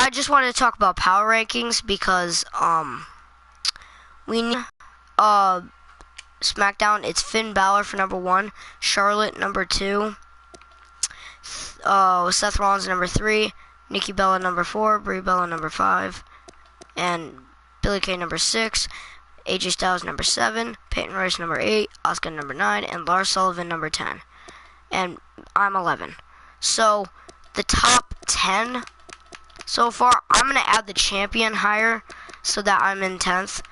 I just wanted to talk about power rankings because we need SmackDown. It's Finn Balor for number 1, Charlotte number 2, Seth Rollins number 3, Nikki Bella number 4, Brie Bella number 5, and Billie Kay number 6, AJ Styles number 7, Peyton Royce number 8, Asuka number 9, and Lars Sullivan number 10. And I'm 11. So the top 10 so far, I'm going to add the champion higher so that I'm in 10th.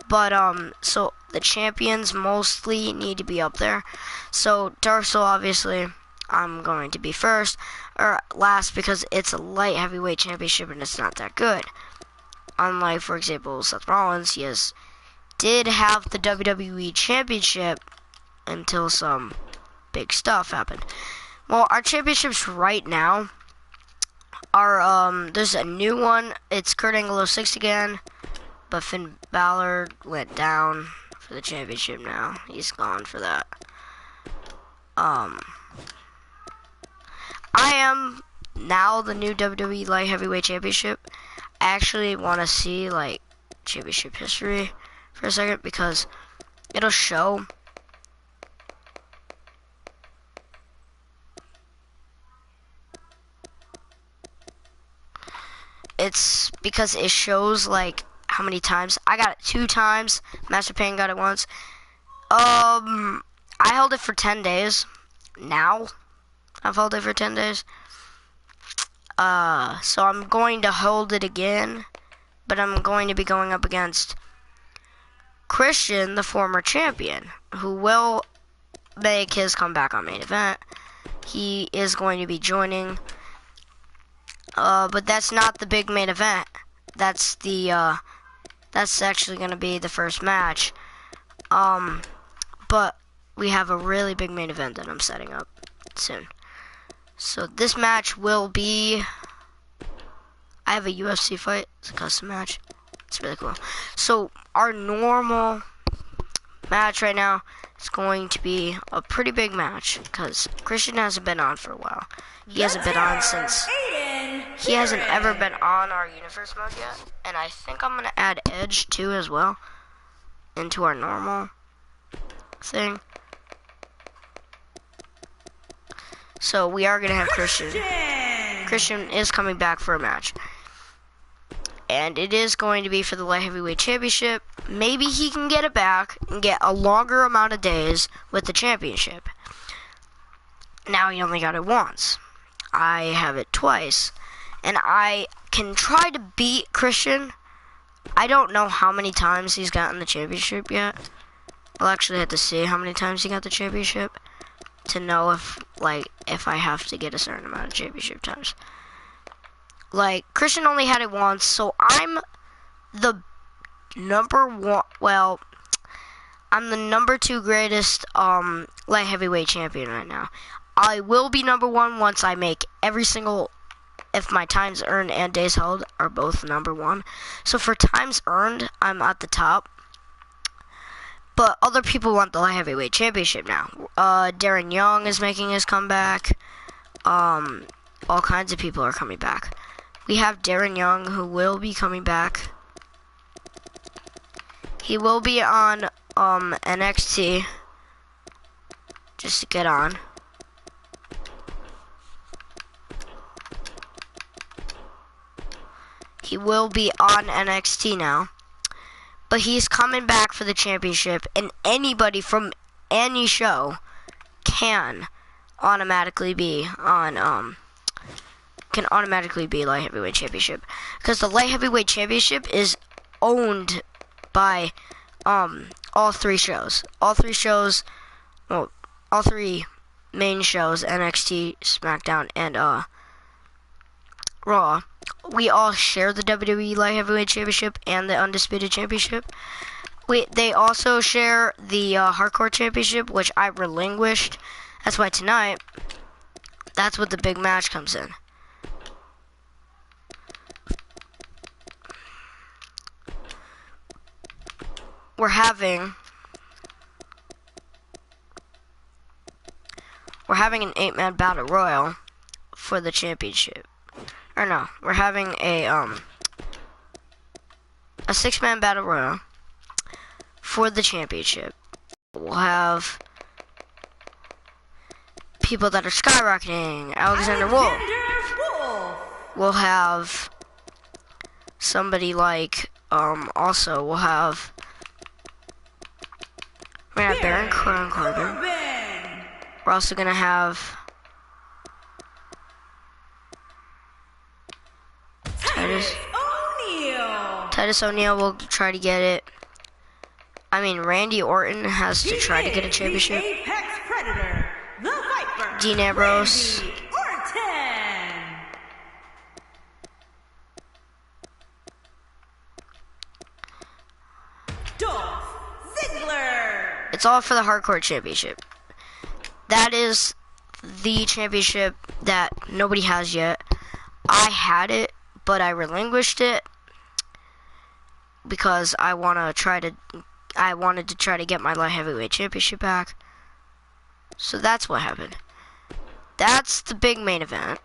But, so the champions mostly need to be up there. So Dark Soul, obviously, I'm going to be first or last because it's a light heavyweight championship and it's not that good. Unlike, for example, Seth Rollins, he did have the WWE championship until some big stuff happened. Well, our championships right now are, there's a new one. It's Kurt Angle 06 again, but Finn Balor went down for the championship now. He's gone for that. I am now the new WWE Light Heavyweight Championship. I actually want to see, like, championship history for a second because it'll show. It's because it shows, like, how many times. I got it 2 times. Master Payne got it once. I held it for 10 days. Now, I've held it for 10 days. So I'm going to hold it again. But I'm going to be going up against Christian, the former champion, who will make his comeback on main event. He is going to be joining. But that's not the big main event. That's the, that's actually going to be the first match. But we have a really big main event that I'm setting up soon. So this match will be, I have a UFC fight. It's a custom match. It's really cool. So our normal match right now is going to be a pretty big match because Christian hasn't been on for a while. He hasn't been on since, he hasn't ever been on our universe mode yet. And I think I'm going to add Edge too as well into our normal thing. So we are going to have Christian. Christian is coming back for a match. And it is going to be for the Light Heavyweight Championship. Maybe he can get it back and get a longer amount of days with the championship. Now he only got it once. I have it twice. And I can try to beat Christian. I don't know how many times he's gotten the championship yet. I'll actually have to see how many times he got the championship to know if, like, if I have to get a certain amount of championship times. Like, Christian only had it once, so I'm the number 1, well, I'm the number 2 greatest, light heavyweight champion right now. I will be number 1 once I make every single, if my times earned and days held are both number 1. So for times earned, I'm at the top. But other people want the light heavyweight championship now. Darren Young is making his comeback. All kinds of people are coming back. We have Darren Young, who will be coming back. He will be on NXT, just to get on. He will be on NXT now. But he's coming back for the championship, and anybody from any show can automatically be on, can automatically be Light Heavyweight Championship. Because the Light Heavyweight Championship is owned by, all 3 shows. All 3 shows, well, all 3 main shows, NXT, SmackDown, and, Raw. We all share the WWE Light Heavyweight Championship and the Undisputed Championship. They also share the Hardcore Championship, which I relinquished. That's why tonight, that's what the big match comes in. We're having an 8-man battle royal for the championship. or no, we're having a 6-man battle royal for the championship. We'll have people that are skyrocketing. Alexander Wolf. We'll have somebody like, also we'll have, we're gonna have Baron Corbin. We're also gonna have Titus O'Neil will try to get it. I mean, Randy Orton has to try to get a championship. Dean Ambrose. It's all for the Hardcore Championship. That is the championship that nobody has yet. I had it, but I relinquished it because I wanted to try to get my light heavyweight championship back. So that's what happened. That's the big main event.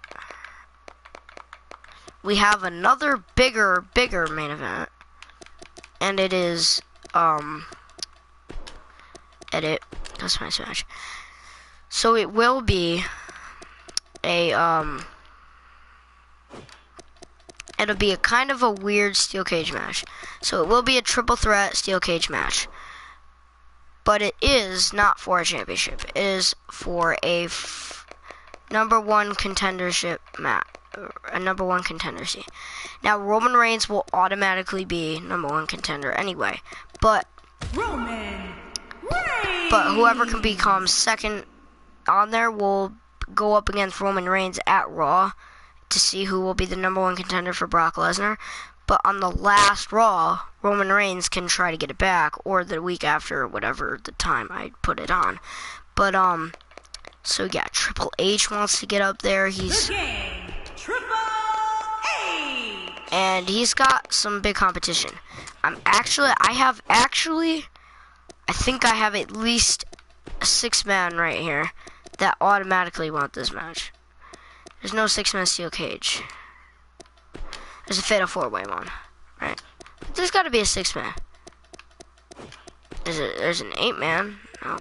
We have another bigger main event, and it is edit customize match. So it will be a it'll be a kind of a weird steel cage match. So it will be a triple threat steel cage match. But it is not for a championship. It is for a #1 contendership match. A #1 contendership. Now Roman Reigns will automatically be #1 contender anyway. But whoever can become second on there will go up against Roman Reigns at Raw to see who will be the #1 contender for Brock Lesnar. But on the last Raw, Roman Reigns can try to get it back, or the week after, whatever the time I put it on. But so yeah, Triple H wants to get up there. And he's got some big competition. I think I have at least a 6-man right here that automatically want this match. There's no 6-man steel cage. There's a fatal 4-way one, right? There's got to be a 6-man. There's an 8-man. No.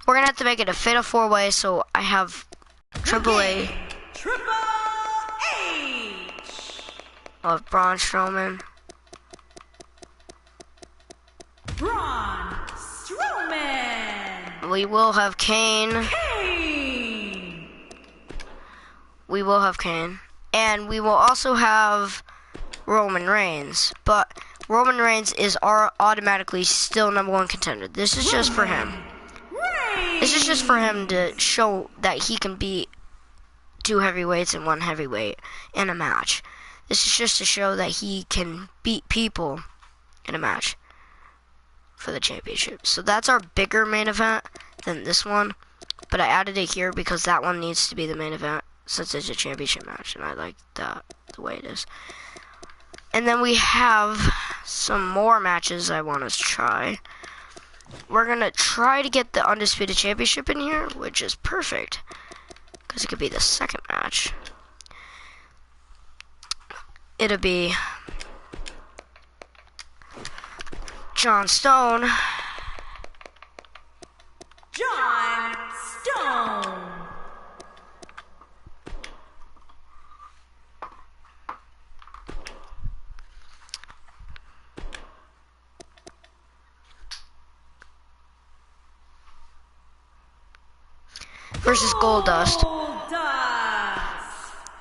We're gonna have to make it a fatal 4-way. So I have Triple H. Of Braun Strowman. We will have Kane. We will have Kane. And we will also have Roman Reigns. But Roman Reigns is automatically still #1 contender. This is just for him. This is just for him to show that he can beat 2 heavyweights and 1 heavyweight in a match. This is just to show that he can beat people in a match for the championship. So that's our bigger main event than this one. But I added it here because that one needs to be the main event since it's a championship match. And I like that, the way it is. And then we have some more matches I want to try. We're going to try to get the Undisputed Championship in here, which is perfect. Because it could be the second match. It'll be John Stone. Versus Goldust.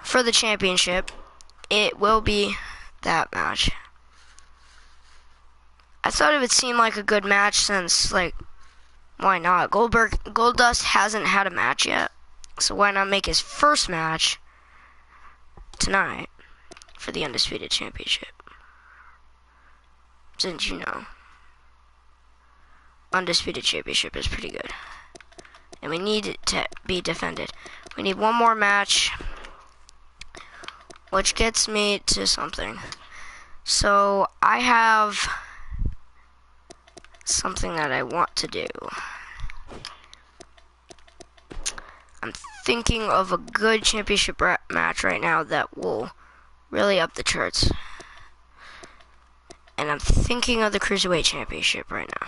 For the championship. It will be that match. I thought it would seem like a good match since, like, why not? Goldust hasn't had a match yet. So why not make his first match tonight for the Undisputed Championship? Since you know, Undisputed Championship is pretty good. And we need it to be defended. We need one more match. Which gets me to something. So I have something that I want to do. I'm thinking of a good championship match right now that will really up the charts. And I'm thinking of the Cruiserweight Championship right now.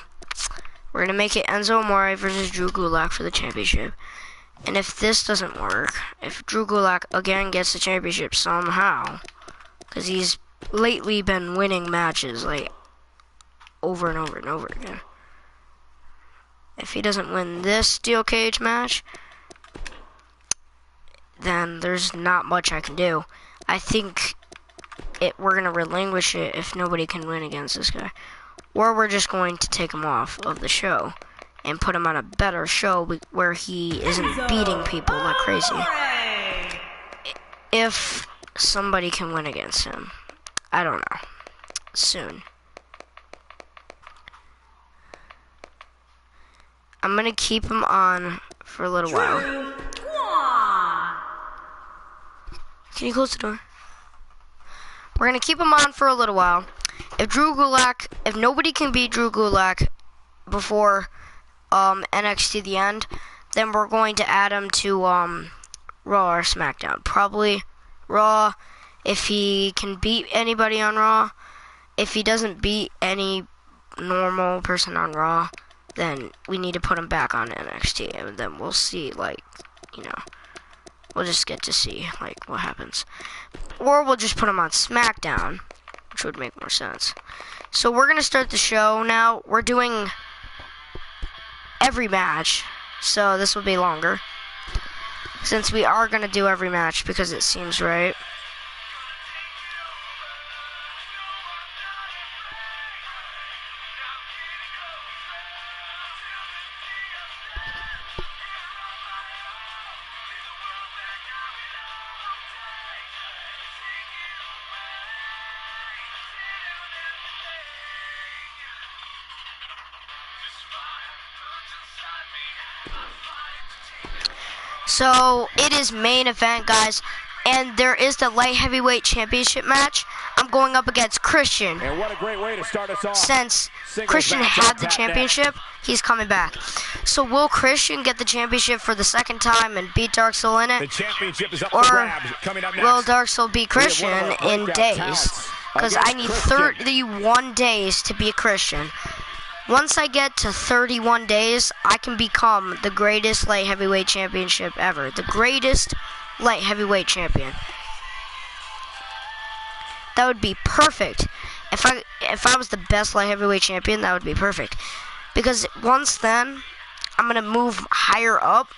We're going to make it Enzo Amore versus Drew Gulak for the championship. And if this doesn't work, if Drew Gulak again gets the championship somehow, because he's lately been winning matches like over and over and over again. If he doesn't win this steel cage match, then there's not much I can do. I think we're going to relinquish it if nobody can win against this guy. Or we're just going to take him off of the show and put him on a better show where he isn't beating people like crazy. If somebody can win against him. I don't know. Soon. I'm going to keep him on for a little while. Can you close the door? We're going to keep him on for a little while. If nobody can beat Drew Gulak before NXT The End, then we're going to add him to Raw or SmackDown. Probably Raw, if he can beat anybody on Raw. If he doesn't beat any normal person on Raw, then we need to put him back on NXT, and then we'll see, like, you know, we'll just get to see, like, what happens. Or we'll just put him on SmackDown, which would make more sense. So we're going to start the show now. We're doing every match, so this will be longer, since we are going to do every match because it seems right. So, it is main event, guys, and there is the light heavyweight championship match. I'm going up against Christian. And what a great way to start us off. Since Christian had the championship, he's coming back. So, will Christian get the championship for the second time and beat Dark Soul in it? The championship is up for grabs. Coming up next. Will Dark Soul beat Christian in days? Because I need 31 days to beat Christian. Once I get to 31 days, I can become the greatest light heavyweight championship ever. The greatest light heavyweight champion. That would be perfect. If I was the best light heavyweight champion, that would be perfect. Because once then, I'm going to move higher up,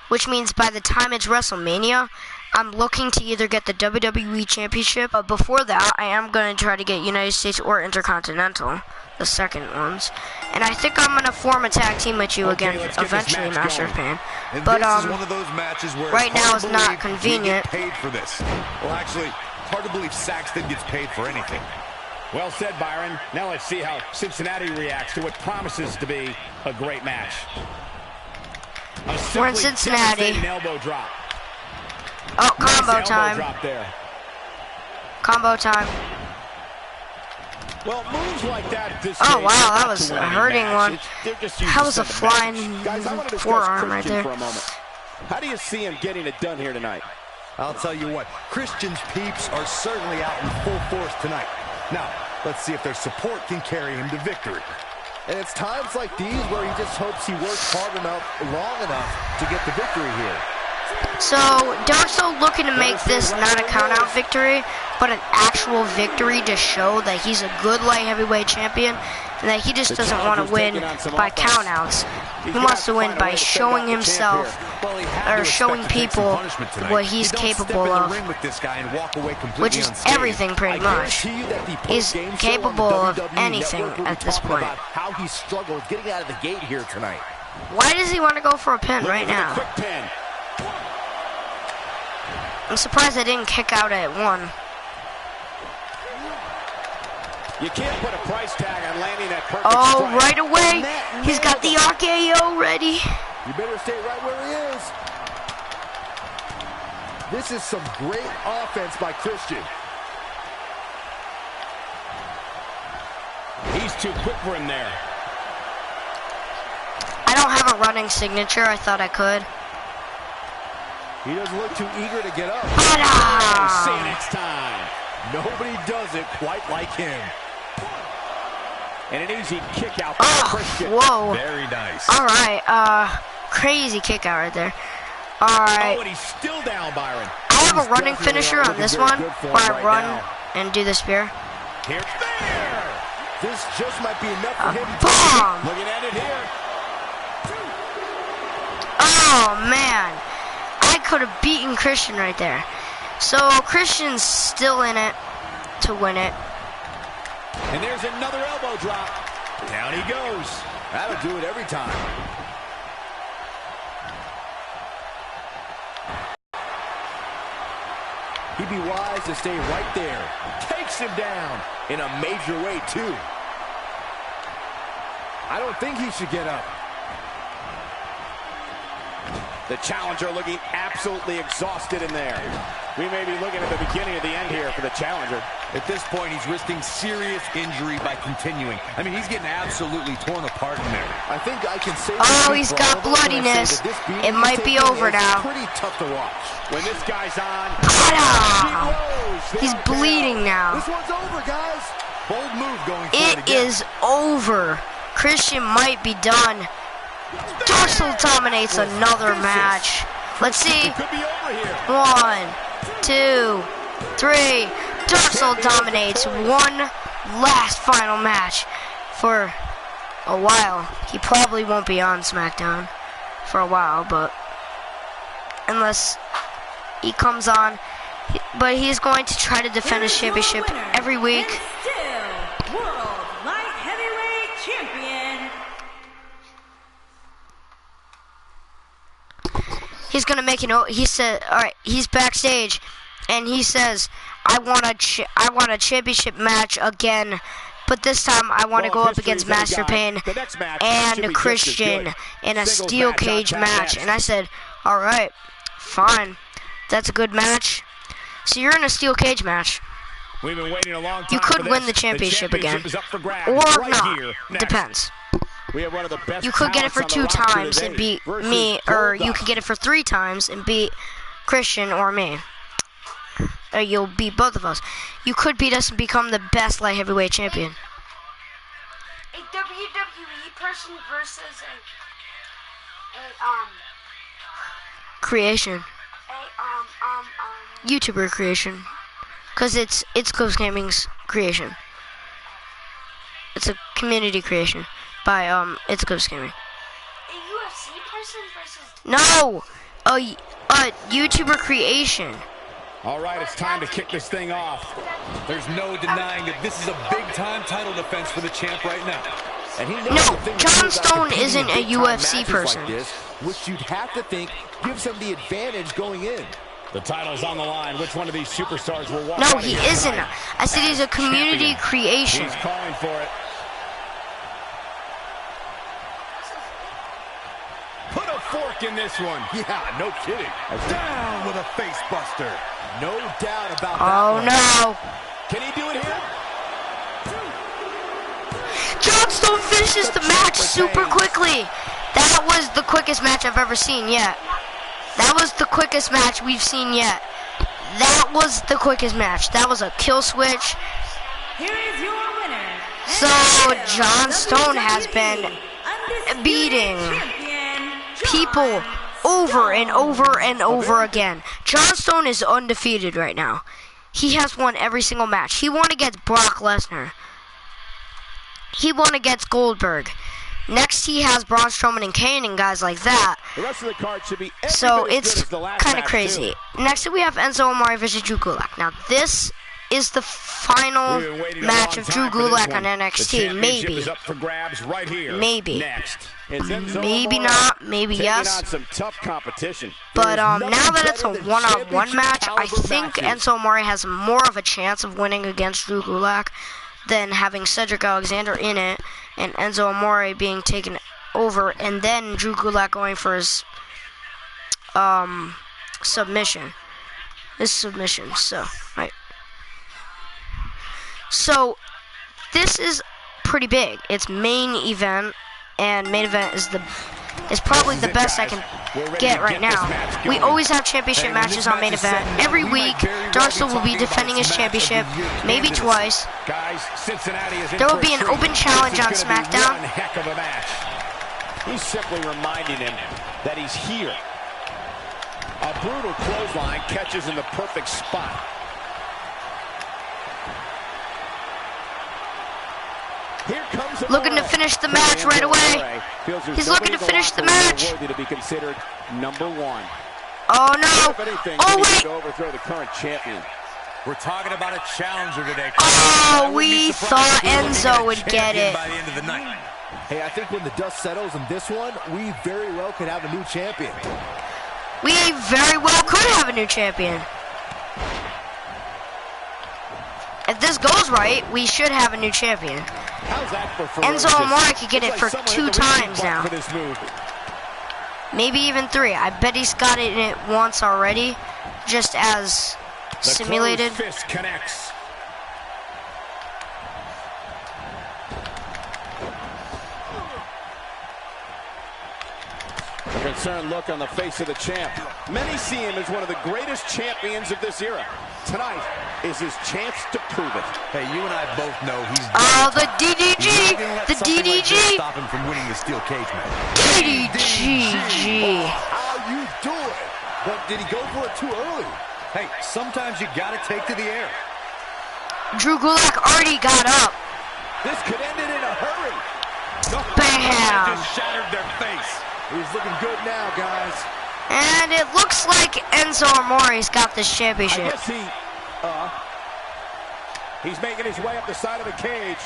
which means by the time it's WrestleMania, I'm looking to either get the WWE Championship, but before that, I am going to try to get United States or Intercontinental, the second ones. And I think I'm going to form a tag team with you again, eventually, Master of Pain. But, one of those matches where right now is not convenient. Paid for this. Well, actually, hard to believe Saxton gets paid for anything. Well said, Byron. Now let's see how Cincinnati reacts to what promises to be a great match. We're in Cincinnati. Elbow drop. Oh, combo time. Combo time. Well, moves like that. Oh wow, that was a hurting one. That was a flying forearm right there. How do you see him getting it done here tonight? I'll tell you what, Christian's peeps are certainly out in full force tonight. Now, let's see if their support can carry him to victory. And it's times like these where he just hopes he works hard enough, long enough to get the victory here. So, Dark Soul looking to make this not a count-out victory, but an actual victory to show that he's a good light heavyweight champion and that he just doesn't want to win by count-outs. He wants to win by showing himself, or showing people what he's capable of, which is everything pretty much. He's capable of anything at this point. How he struggled getting out of the gate here tonight. Why does he want to go for a pin right now? I'm surprised I didn't kick out at 1. You can't put a price tag on landing that perfect strike. Right away. He's got the RKO ready. You better stay right where he is. This is some great offense by Christian. He's too quick for him there. I don't have a running signature. I thought I could. He doesn't look too eager to get up. See you next time. Nobody does it quite like him. And an easy kick out by Christian. Whoa. Very nice. All right. Crazy kick out right there. All right. Oh, and he's still down, Byron. I have a running finisher on this one, where I run and do the spear. Here's there. This just might be enough for him. Bomb! Looking at it here. Oh, man. I could have beaten Christian right there. So, Christian's still in it to win it. And there's another elbow drop. Down he goes. That'll do it every time. He'd be wise to stay right there. Takes him down in a major way, too. I don't think he should get up. The challenger looking absolutely exhausted in there. We may be looking at the beginning of the end here for the challenger. At this point, he's risking serious injury by continuing. I mean, he's getting absolutely torn apart in there. I think I can say. Oh, he's got bloodiness. It might be over now. Pretty tough to watch. When this guy's on, he's bleeding now. This one's over, guys. Bold move going forward. It is over. Christian might be done. Dorsal dominates another match. Let's see. it could be over here. 1, 2, 3. Dorsal dominates one last final match for a while. He probably won't be on SmackDown for a while, but unless he comes on, but he's going to try to defend his championship every week. Still World Light Heavyweight Champion. He's gonna make he said, all right, he's backstage, and he says, I want a championship match again, but this time I want to go up against Master Pain and Christian in a steel cage match. And I said, all right, fine, that's a good match. So you're in a steel cage match. We've been waiting a long time. You could for win this. the championship again, is up for grabs or right not. here, next. Depends. We have one of the best You could get it for talents 2 on the roster times and today beat versus me, or you Goldust. could get it for 3 times and beat Christian or me. Or you'll beat both of us. You could beat us and become the best light heavyweight champion. A WWE person versus Creation. YouTuber creation. Because it's Ghost Gaming's creation. It's a community creation by It's Ghost Gaming. a UFC person versus No! A YouTuber creation. All right, it's time to kick this thing off. There's no denying that this is a big-time title defense for the champ right now. And he knows No, the thing John to do about Stone competing isn't in a big-time UFC matches person. like this, which you'd have to think gives him the advantage going in. The title's on the line. Which one of these superstars will walk No, out of he here isn't. tonight? I said he's a community Champion. creation. He's calling for it. Put a fork in this one. Yeah, no kidding. Down with a face buster. No doubt about that. Oh one. no. Can he do it here? John Stone finishes the match super quickly. That was the quickest match I've ever seen yet. That was the quickest match we've seen yet. That was the quickest match. That was a kill switch. Here is your winner. So John Stone has been beating people over and over and over again. John Stone is undefeated right now. He has won every single match. He won against Brock Lesnar. He won against Goldberg. Next he has Braun Strowman and Kane and guys like that. The rest of the card should be every So bit as it's good as the last kind of match, crazy. too. Next we have Enzo Amore versus Drew Gulak. Now this is the final We've been waiting a match long of Drew time for this Gulak on one. The NXT. championship Maybe. is up for grabs right here. Maybe. Next. It's Enzo Maybe Amore not. Maybe taking yes. on some tough competition. But now nothing that it's a better than one-on-one match, I championship think caliber matches. Enzo Amore has more of a chance of winning against Drew Gulak than having Cedric Alexander in it and Enzo Amore being taken over and then Drew Gulak going for his submission. His submission. So, right. So this is pretty big. It's main event, and main event is the is probably the best I can get right now. We always have championship matches on main event. Every week, Darcel will be defending his championship, maybe twice. There will be an open challenge on SmackDown. Heck of a match. He's simply reminding him that he's here. A brutal clothesline catches in the perfect spot. Here comes looking to finish the match right away. He's looking to finish the match. To be considered #1. Oh no! Oh wait! To overthrow the current champion. We're talking about a challenger today. Oh, we thought Enzo would get it. By the end of the night. Hey, I think when the dust settles in this one, we very well could have a new champion. We very well could have a new champion. If this goes right, we should have a new champion. How's that for Enzo Amore could get it for 2 times now. Maybe even 3. I bet he's got it once already, just as simulated. The fist connects. A concerned look on the face of the champ. Many see him as one of the greatest champions of this era. Tonight is his chance to prove it. Hey, you and I both know he's... Oh, the DDG! The DDG! Stop him from winning the steel cage match. DDG! How you doing? But did he go for it too early? Hey, sometimes you gotta take to the air. Drew Gulak already got up. This could end it in a hurry. Bam! Just shattered their face. He's looking good now, guys. And it looks like Enzo Amore's got this I championship. guess he's making his way up the side of the cage.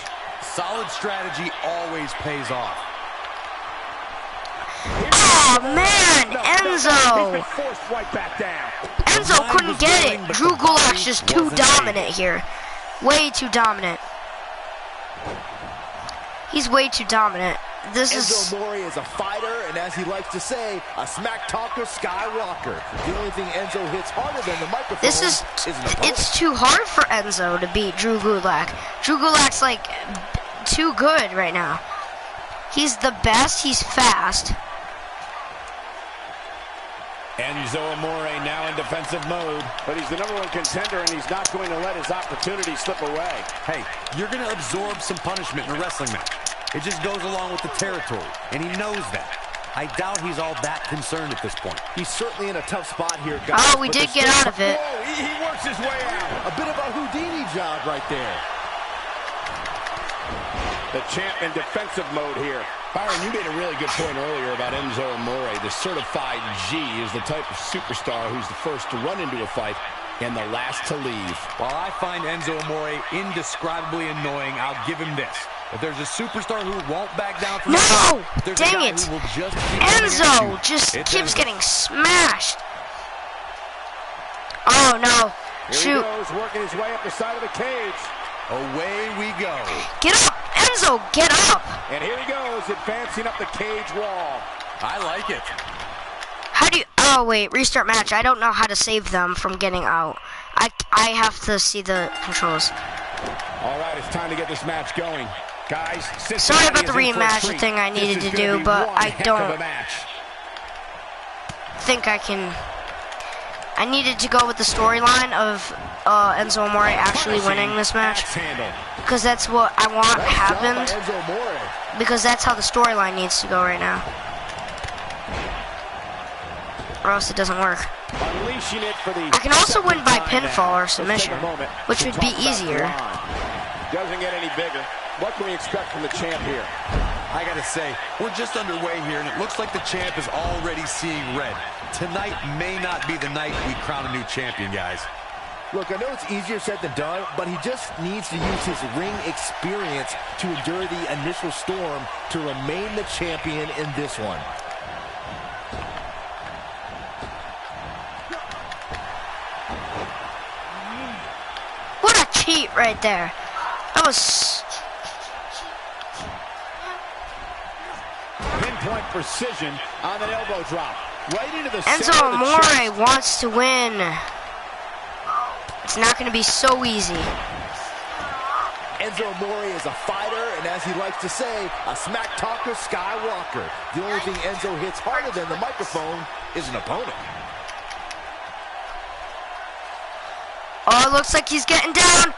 Solid strategy always pays off. Oh man, Enzo! He's been forced right back down. Enzo couldn't get it. Drew Gulak's just too dominant here. Way too dominant. He's way too dominant. This is... Enzo Amore is a fighter, and as he likes to say, a smack talker Skywalker. The only thing Enzo hits harder than the microphone This is... an opponent. It's too hard for Enzo to beat Drew Gulak. Drew Gulak's like too good right now. He's the best. He's fast. Enzo Amore now in defensive mode. But he's the #1 contender, and he's not going to let his opportunity slip away. Hey, you're gonna absorb some punishment in a wrestling match. It just goes along with the territory, and he knows that. I doubt he's all that concerned at this point. He's certainly in a tough spot here, guys. Oh, we but did there's get still- out of it. Whoa, he works his way out. A bit of a Houdini job right there. The champ in defensive mode here. Byron, you made a really good point earlier about Enzo Amore. The certified G is the type of superstar who's the first to run into a fight and the last to leave. While I find Enzo Amore indescribably annoying, I'll give him this. If there's a superstar who won't back down from No! the top, there's a Dang guy it! who will just keep coming at Enzo you. just It's keeps Enzo. getting smashed. Oh no! Here Shoot! he goes, working his way up the side of the cage. Away we go. Get up, Enzo! Get up! And here he goes, advancing up the cage wall. I like it. How do you? Oh wait, restart match. I don't know how to save them from getting out. I have to see the controls. All right, it's time to get this match going. Guys, Sorry about the Cincinnati is in for a rematch treat. thing I This needed is to gonna do, be but one I heck of a don't match. think I can. I needed to go with the storyline of Enzo Amore actually winning this match, Axe handle. because that's what I want Nice happened, job by Enzo Amore. because that's how the storyline needs to go right now. Or else it doesn't work. Unleashing it for the I can also win by second time pinfall now. or Let's take submission, a moment which to would talk be about easier. Braun. Doesn't get any bigger. What can we expect from the champ here? I gotta say, we're just underway here, and it looks like the champ is already seeing red. Tonight may not be the night we crown a new champion, guys. Look, I know it's easier said than done, but he just needs to use his ring experience to endure the initial storm to remain the champion in this one. What a cheat right there. That was... Pinpoint precision on the elbow drop. Right into the Enzo center of the chest. Amore wants to win. It's not going to be so easy. Enzo Amore is a fighter, and as he likes to say, a smack talker Skywalker. The only thing Enzo hits harder than the microphone is an opponent. Oh, it looks like he's getting down.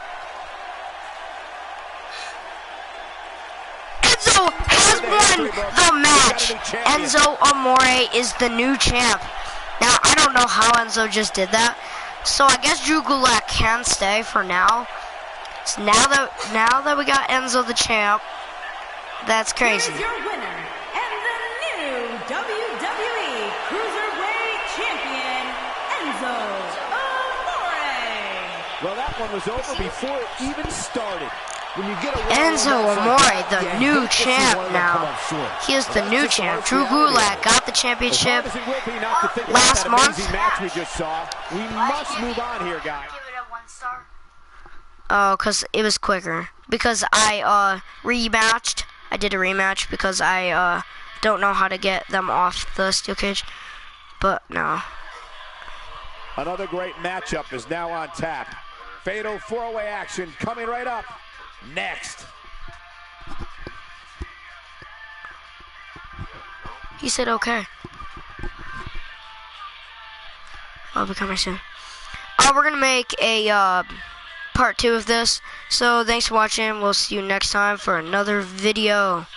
Enzo has won the match. Enzo Amore is the new champ. Now, I don't know how Enzo just did that. So I guess Drew Gulak can stay for now. So now that we got Enzo the champ, that's crazy. Here is your winner and the new WWE Cruiserweight Champion, Enzo Amore. Well, that one was over before it even started. When you get a Enzo Amore, the new champ now. He is the new champ. Drew Gulak got the championship last month. We just saw. We must move on here, guys. Give it a 1 star. Oh, because it was quicker. Because I rematched. I did a rematch because I don't know how to get them off the steel cage. But no. Another great matchup is now on tap. Fatal 4-way action coming right up next. He said okay. I'll be coming soon. We're going to make a part 2 of this. So thanks for watching. We'll see you next time for another video.